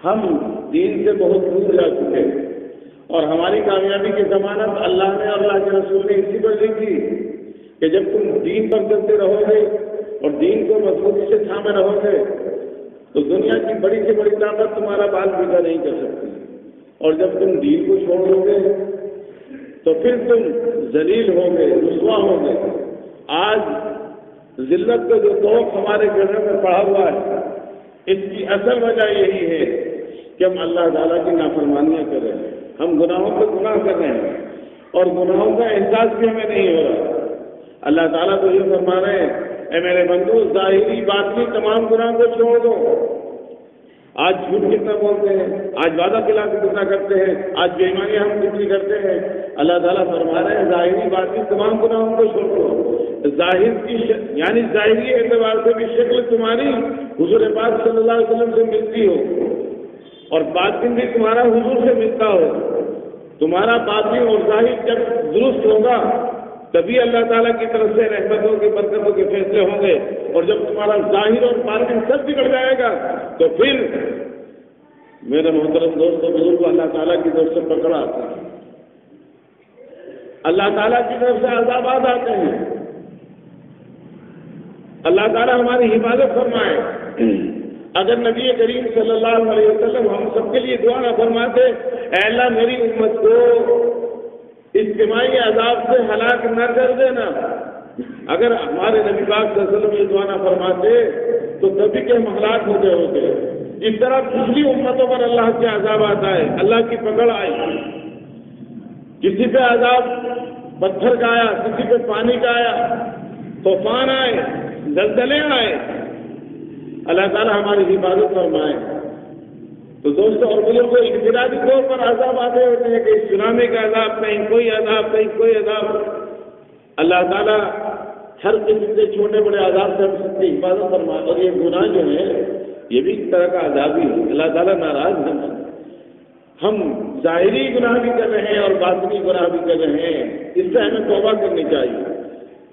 ہم دین سے بہت دور جا چکے ہیں، اور ہماری کامیابی کی ضمانت اللہ نے اور اللہ کے رسول نے اسی پر دی تھی کہ جب تم دین پر چلتے رہو گے اور دین کو مضبوطی سے تھامے رہو گے تو دنیا کی بڑی سے بڑی طاقت تمہارا بال بیٹا نہیں کر سکتی، اور جب تم دین کو چھوڑ دو گے تو پھر تم ذلیل ہوگے، رسوا ہوگے۔ آج ذلت کا جو توق ہمارے گھروں میں پڑا ہوا ہے، اس کی اصل وجہ یہی ہے کہ ہم اللہ تعالیٰ کی نافرمانیاں کر رہے ہیں، ہم گناہوں پہ گناہ کر رہے ہیں اور گناہوں کا احساس بھی ہمیں نہیں ہو رہا۔ اللہ تعالیٰ تو یہ فرما رہے ہیں، اے میرے بندو ظاہری باطنی تمام گناہ کو چھوڑ دو۔ آج جھوٹ کتنا بولتے ہیں، آج وعدہ خلاف کتنا کرتے ہیں، آج بے ایمانی ہم کتنی کرتے ہیں۔ اللہ تعالیٰ فرما رہے ہیں ظاہری باطنی تمام گناہوں کو چھوڑ دو۔ ظاہر کی یعنی ظاہری اعتبار سے بھی شکل تمہاری حضور پاک صلی اللہ علیہ وسلم سے ملتی ہو اور باطن بھی تمہارا حضور سے ملتا ہو۔ تمہارا باطن اور ظاہر جب درست ہوگا تبھی اللہ تعالیٰ کی طرف سے رحمتوں کی برکتوں کے فیصلے ہوں گے، اور جب تمہارا ظاہر اور باطن سب بگڑ جائے گا تو پھر میرے محترم دوستوں بزرگوں اللہ تعالیٰ کی طرف سے پکڑ آتا ہے، اللہ تعالیٰ کی طرف سے عذابات آتے ہیں۔ اللہ تعالیٰ ہماری حفاظت فرمائے۔ اگر نبی کریم صلی اللہ علیہ وسلم ہم سب کے لیے دعا نہ فرماتے، اے اللہ میری امت کو اجتماعی عذاب سے ہلاک نہ کر دینا، اگر ہمارے نبی پاک صلی اللہ علیہ وسلم یہ دعا نہ فرماتے تو کبھی کے ہم ہلاک ہو گئے ہوتے۔ اس طرح دوسری امتوں پر اللہ کے عذاب آتا ہے، اللہ کی پکڑ آئی، کسی پہ عذاب پتھر کا آیا، کسی پہ پانی کا آیا، طوفان آئے، زلزلے آئے، اللہ تعالیٰ ہماری حفاظت فرمائے۔ تو دوستوں اور بزرگوں انفرادی طور پر عذاب آتے ہوتے ہیں کہ سونامی کا عذاب، کہیں کوئی عذاب، کہیں کوئی عذاب۔ اللہ تعالیٰ ہر قسم سے چھوٹے بڑے عذاب سے ہم سب کی حفاظت فرمائے، اور یہ گناہ جو ہے یہ بھی ایک طرح کا عذاب ہی ہے۔ اللہ تعالیٰ ناراض ہے، ہم ظاہری گناہ بھی کر رہے ہیں اور باطنی گناہ بھی کر رہے ہیں، اس سے ہمیں توبہ کرنی چاہیے،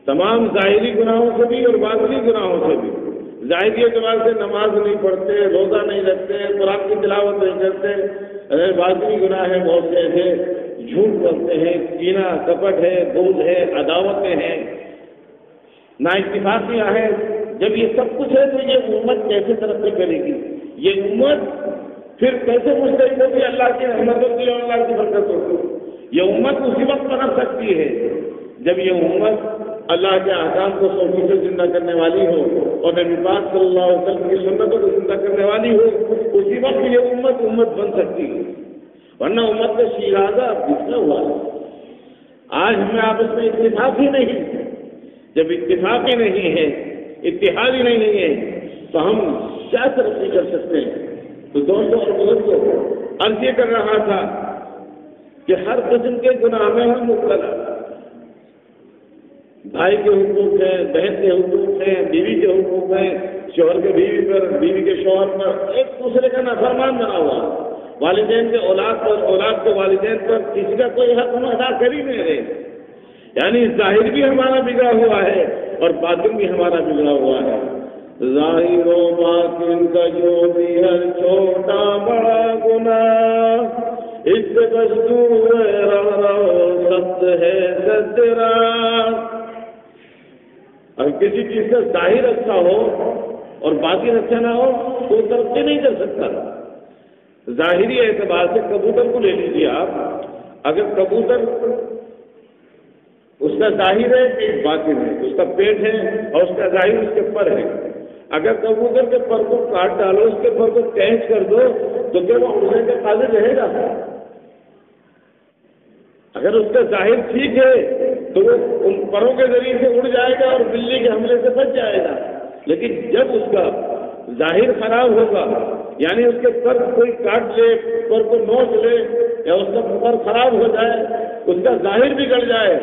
تمام ظاہری گناہوں سے بھی اور باطنی گناہوں سے بھی۔ ظاہری اعتبار سے نماز نہیں پڑھتے، روزہ نہیں رکھتے، قرآن کی تلاوت نہیں کرتے، باطنی گناہ ہے بہت سے ایسے، جھوٹ بولتے ہیں، کینہ کپٹ ہے، بغض ہے، عداوتیں ہیں، نااتفاقیاں ہیں۔ جب یہ سب کچھ ہے تو یہ امت کیسے ترقی کرے گی؟ یہ امت پھر کیسے مستحق ہوگی اللہ کی رحمتوں کی اور اللہ کی برکتوں کی؟ یہ امت اسی وقت بنا سکتی ہے جب یہ امت اللہ کے احکام کو 100% زندہ کرنے والی ہو اور نبی پاک صلی اللہ علیہ وسلم کی سنتوں کو زندہ کرنے والی ہو، اسی وقت یہ امت بن سکتی ہے، ورنہ امت کا شیرازہ بکھرا ہوا ہے۔ آج ہمیں آپس میں اتفاق ہی نہیں، جب اتفاق ہی نہیں ہے، اتحاد ہی نہیں ہے تو ہم کیا ترقی کر سکتے ہیں؟ تو دوستوں اور بزرگوں عرض یہ کر رہا تھا کہ ہر قسم کے گناہ میں ہم مبتلا، بھائی کے حقوق ہیں، بہن کے حقوق ہیں، بیوی کے حقوق ہیں، شوہر کے بیوی پر، بیوی کے شوہر پر، ایک دوسرے کا نافرمان بنا ہوا، والدین کے اولاد پر، اولاد کے والدین پر، کسی کا کوئی حق ہم ادا کر ہی نہیں رہے۔ یعنی ظاہر بھی ہمارا بگڑا ہوا ہے اور باطن بھی ہمارا بگڑا ہوا ہے۔ ظاہر و باطن کا جو بھی ہر چھوٹا بڑا گناہ، اس سے بس دور رہو، سخت ہے سدرا۔ اگر کسی چیز کا ظاہر اچھا ہو اور باطن اچھا نہ ہو تو وہ ترقی نہیں کر سکتا۔ ظاہری اعتبار سے کبوتر کو لے لیجیے آپ، اگر کبوتر اس کا ظاہر ہے ایک باطن ہے، اس کا پیٹ ہے اور اس کا ظاہر اس کے پر ہے، اگر کبوتر کے پر کو کاٹ ڈالو، اس کے پر کو کینچ کر دو تو کیا وہ اڑنے کے قابل رہے گا؟ اگر اس کا ظاہر ٹھیک ہے تو وہ ان پروں کے ذریعے سے اڑ جائے گا اور بلی کے حملے سے بچ جائے گا، لیکن جب اس کا ظاہر خراب ہوگا، یعنی اس کے پر کوئی کاٹ لے، پر کو نوچ لے یا اس کا پر خراب ہو جائے، اس کا ظاہر بگڑ جائے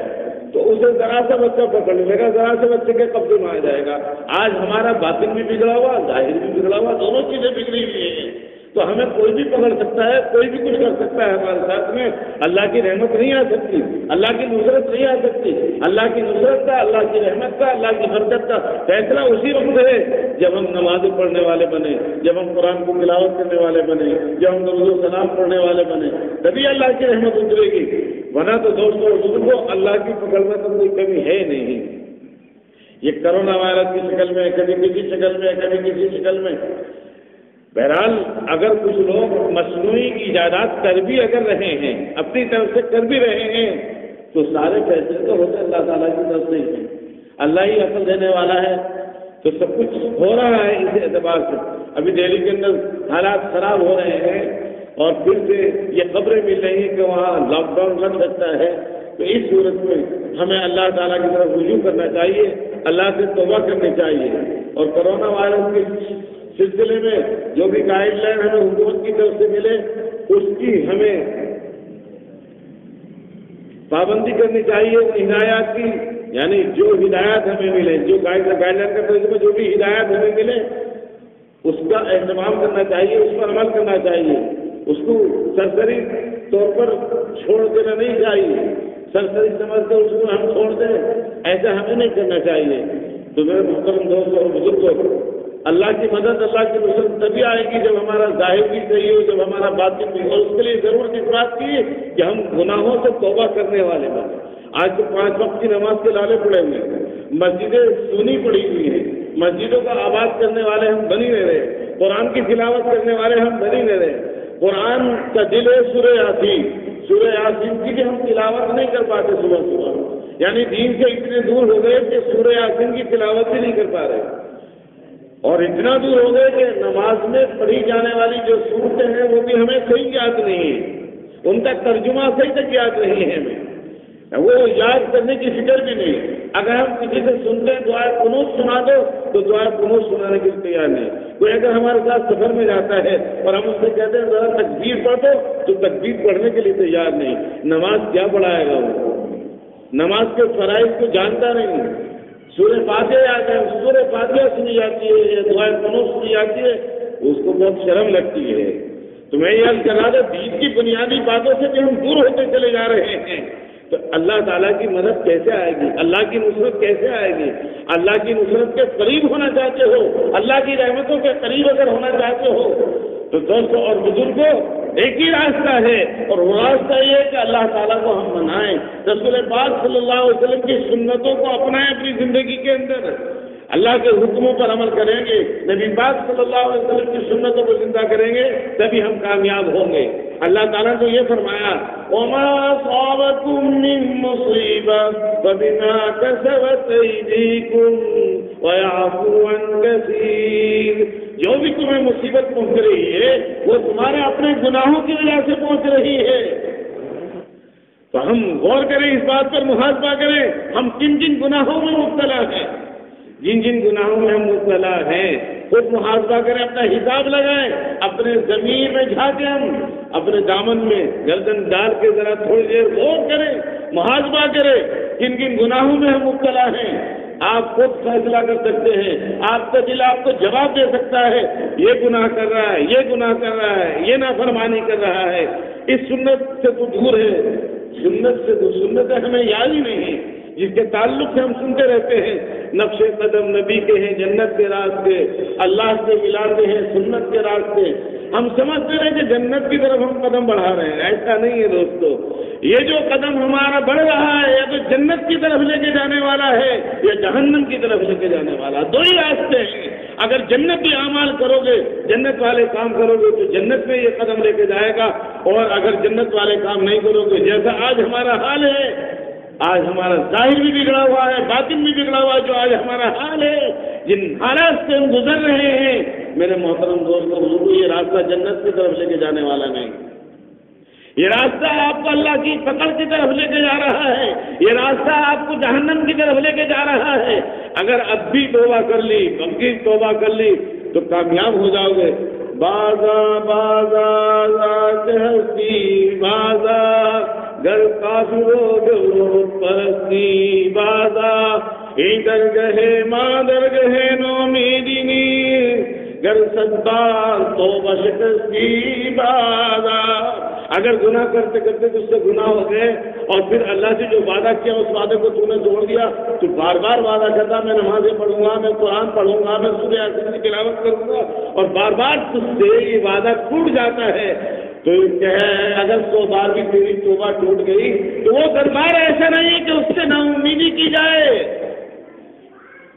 تو اسے ذرا سا بچہ پکڑ لے گا، ذرا سے بچے کے قبضے میں آ جائے گا۔ آج ہمارا باطن بھی بگڑا ہوا، ظاہر بھی بگڑا ہوا، دونوں چیزیں بگڑی ہوئی ہیں۔ تو ہمیں کوئی بھی پکڑ سکتا ہے، کوئی بھی کچھ کر سکتا ہے ہمارے ساتھ میں، اللہ کی رحمت نہیں آ سکتی، اللہ کی نصرت نہیں آ سکتی۔ اللہ کی نصرت کا، اللہ کی رحمت کا، اللہ کی برکت کا فیصلہ اسی وقت ہے جب ہم نماز پڑھنے والے بنے، جب ہم قرآن کو تلاوت کرنے والے بنے، جب ہم درود و سلام پڑھنے والے بنے، تبھی اللہ کی رحمت اترے گی، ورنہ تو دوستوں اور بزرگوں اللہ کی پکڑ میں تو کوئی کمی ہے نہیں۔ یہ کرونا وائرس کی شکل میں، کبھی کسی شکل میں، کبھی کسی شکل میں، بہرحال اگر کچھ لوگ مصنوعی ایجادات کر بھی اگر رہے ہیں، اپنی طرف سے کر بھی رہے ہیں، تو سارے فیصلے تو ہوتے اللہ تعالیٰ کی طرف سے ہی ہیں۔ اللہ ہی عقل دینے والا ہے، تو سب کچھ ہو رہا ہے اس اعتبار سے۔ ابھی دہلی کے اندر حالات خراب ہو رہے ہیں اور پھر سے یہ خبریں مل رہی ہیں کہ وہاں لاک ڈاؤن لگ سکتا ہے، تو اس صورت میں ہمیں اللہ تعالیٰ کی طرف رجوع کرنا چاہیے، اللہ سے توبہ کرنی چاہیے، اور کرونا وائرس کے سلسلے میں جو بھی گائیڈ لائن ہمیں حکومت کی طرف سے ملے اس کی ہمیں پابندی کرنی چاہیے، ہدایات کی، یعنی جو ہدایات ہمیں ملے، جو گائیڈ لائن کے طریقے میں جو بھی ہدایات ہمیں ملے اس کا اہتمام کرنا چاہیے، اس پر عمل کرنا چاہیے، اس کو سرسری طور پر چھوڑ دینا نہیں چاہیے، سرسری سمجھ کر اس کو ہم چھوڑ دیں، ایسا ہمیں نہیں کرنا چاہیے۔ تو میرے محترم دوستوں اور بزرگوں، اللہ کی مدد، اللہ کی نصرت تبھی آئے گی جب ہمارا ظاہر بھی صحیح ہو، جب ہمارا باطن بھی، اور اس کے لیے ضرورت اس بات کی کہ ہم گناہوں سے توبہ کرنے والے بنیں۔ آج تو 5 وقت کی نماز کے لالے پڑے ہوئے ہیں، مسجدیں سونی پڑی ہوئی ہیں، مسجدوں کا آباد کرنے والے ہم بنی نہیں رہے، قرآن کی تلاوت کرنے والے ہم بنی نہیں رہے۔ قرآن کا دل ہے سورہ یاسین، سورہ یاسین کی بھی ہم تلاوت نہیں کر پاتے صبح صبح، یعنی دین سے اتنے دور ہو گئے کہ سورہ یاسین کی تلاوت بھی نہیں کر پا رہے، اور اتنا دور ہو گئے کہ نماز میں پڑھی جانے والی جو صورتیں ہیں وہ بھی ہمیں صحیح یاد نہیں ہے، ان کا ترجمہ صحیح تک یاد نہیں ہے ہمیں، وہ یاد کرنے کی فکر بھی نہیں۔ اگر ہم کسی سے سنتے ہیں دعائے قنوت سنا دو تو دعائے قنوت سنانے کے لیے تیار نہیں۔ کوئی اگر ہمارے ساتھ سفر میں جاتا ہے اور ہم اس سے کہتے ہیں ذرا تکبیر پڑھ دو تو تکبیر پڑھنے کے لیے تیار نہیں۔ نماز کیا پڑھائے گا وہ؟ نماز کے فرائض کو جانتا نہیں۔ سورہ فاتحہ آتے ہیں، سورہ فاتحہ سنی جاتی ہے یا دعائے قنوت سنی جاتی ہے، اس کو بہت شرم لگتی ہے۔ تو میں یہ عرض کر رہا تھا دین کی بنیادی باتوں سے بھی ہم دور ہوتے چلے جا رہے ہیں، تو اللہ تعالیٰ کی مدد کیسے آئے گی؟ اللہ کی نصرت کیسے آئے گی؟ اللہ کی نصرت کے قریب ہونا چاہتے ہو، اللہ کی رحمتوں کے قریب اگر ہونا چاہتے ہو تو دوستوں اور بزرگوں ایک ہی راستہ ہے، اور وہ راستہ یہ ہے کہ اللہ تعالیٰ کو ہم منائیں، رسول پاک صلی اللہ علیہ وسلم کی سنتوں کو اپنائیں اپنی زندگی کے اندر، اللہ کے حکموں پر عمل کریں گے، نبی پاک صلی اللہ علیہ وسلم کی سنتوں کو زندہ کریں گے، تبھی ہم کامیاب ہوں گے۔ اللہ تعالیٰ نے یہ فرمایا وَمَا أَصَابَكُم مِّن مُّصِيبَةٍ فَبِمَا كَسَبَتْ أَيْدِيكُمْ وَيَعْفُو عَن كَثِيرٍ، جو بھی تمہیں مصیبت پہنچ رہی ہے وہ تمہارے اپنے گناہوں کی وجہ سے پہنچ رہی ہے۔ تو ہم غور کریں، اس بات پر محاسبہ کریں ہم کن کن گناہوں میں مبتلا ہیں، جن جن گناہوں میں ہم مبتلا ہیں خود محاسبہ کریں، اپنا حساب لگائیں، اپنے ضمیر میں جھانکیں، ہم اپنے دامن میں گردن ڈال کے ذرا تھوڑی دیر غور کریں، محاسبہ کریں کن کن گناہوں میں ہم مبتلا ہیں۔ آپ خود فیصلہ کر سکتے ہیں، آپ کا دل آپ کو جواب دے سکتا ہے، یہ گناہ کر رہا ہے، یہ گناہ کر رہا ہے، یہ نافرمانی کر رہا ہے، اس سنت سے تو دور ہے، سنت سے تو سنتیں ہمیں یاد ہی نہیں ہیں، جس کے تعلق سے ہم سنتے رہتے ہیں، نقش قدم نبی کے ہیں، جنت کے راستے، اللہ سے ملاتے ہیں سنت کے راستے، ہم سمجھتے ہیں کہ جنت کی طرف ہم قدم بڑھا رہے ہیں، ایسا نہیں ہے دوستو، یہ جو قدم ہمارا بڑھ رہا ہے یا تو جنت کی طرف لے کے جانے والا ہے یا جہنم کی طرف لے کے جانے والا، دو ہی راستے ہیں۔ اگر جنتی اعمال کرو گے، جنت والے کام کرو گے تو جنت میں یہ قدم لے کے جائے گا، اور اگر جنت والے کام نہیں کرو گے، جیسا آج ہمارا حال ہے، آج ہمارا ظاہر بھی بگڑا ہوا ہے، باطن بھی بگڑا ہوا ہے، جو آج ہمارا حال ہے، جن حالات سے ہم گزر رہے ہیں، میرے محترم دوستوں بزرگوں، یہ راستہ جنت کی طرف لے کے جانے والا نہیں، یہ راستہ آپ کو اللہ کی پکڑ کی طرف لے کے جا رہا ہے، یہ راستہ آپ کو جہنم کی طرف لے کے جا رہا ہے۔ اگر اب بھی توبہ کر لی، اب کی توبہ کر لی تو کامیاب ہو جاؤ گے۔ بازا بازا ذات ہستی بازا گر کافرو جو پرستی بازا ای درگہ ماں درگہ نومیدنی گر ستار توبہ شکستی بادا. اگر گناہ کرتے کرتے تجھ سے گناہ ہو گئے اور پھر اللہ سے جو وعدہ کیا اس وعدے کو تو نے توڑ دیا، تو بار بار وعدہ کرتا میں نمازیں پڑھوں گا، میں قرآن پڑھوں گا، میں سورہ یاسین کی تلاوت کروں گا، اور بار بار تجھ سے یہ وعدہ ٹوٹ جاتا ہے، تو اگر 100 بار بھی تیری توبہ ٹوٹ گئی تو وہ دربار ایسا نہیں کہ اس سے نا امیدی کی جائے،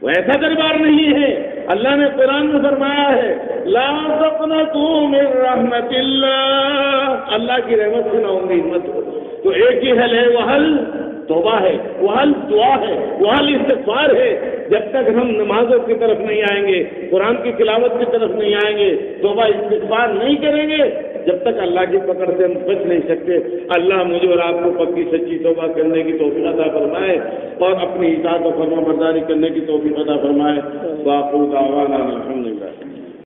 وہ ایسا دربار نہیں ہے. اللہ نے قرآن میں فرمایا ہے لا تقنطوا من رحمت اللہ، اللہ کی رحمت سے نا امید مت ہو. تو ایک ہی حل ہے، وہ حل توبہ ہے، وہ حل دعا ہے، وہ حل استغفار ہے. جب تک ہم نمازوں کی طرف نہیں آئیں گے، قرآن کی تلاوت کی طرف نہیں آئیں گے، توبہ استغفار نہیں کریں گے، جب تک اللہ کی پکڑ سے ہم بچ نہیں سکتے. اللہ مجھے اور آپ کو پکی سچی توبہ کرنے کی توفیق عطا فرمائے اور اپنی اطاعت و فرما برداری کرنے کی توفیق عطا فرمائے. باقی دعوانا الحمدللہ.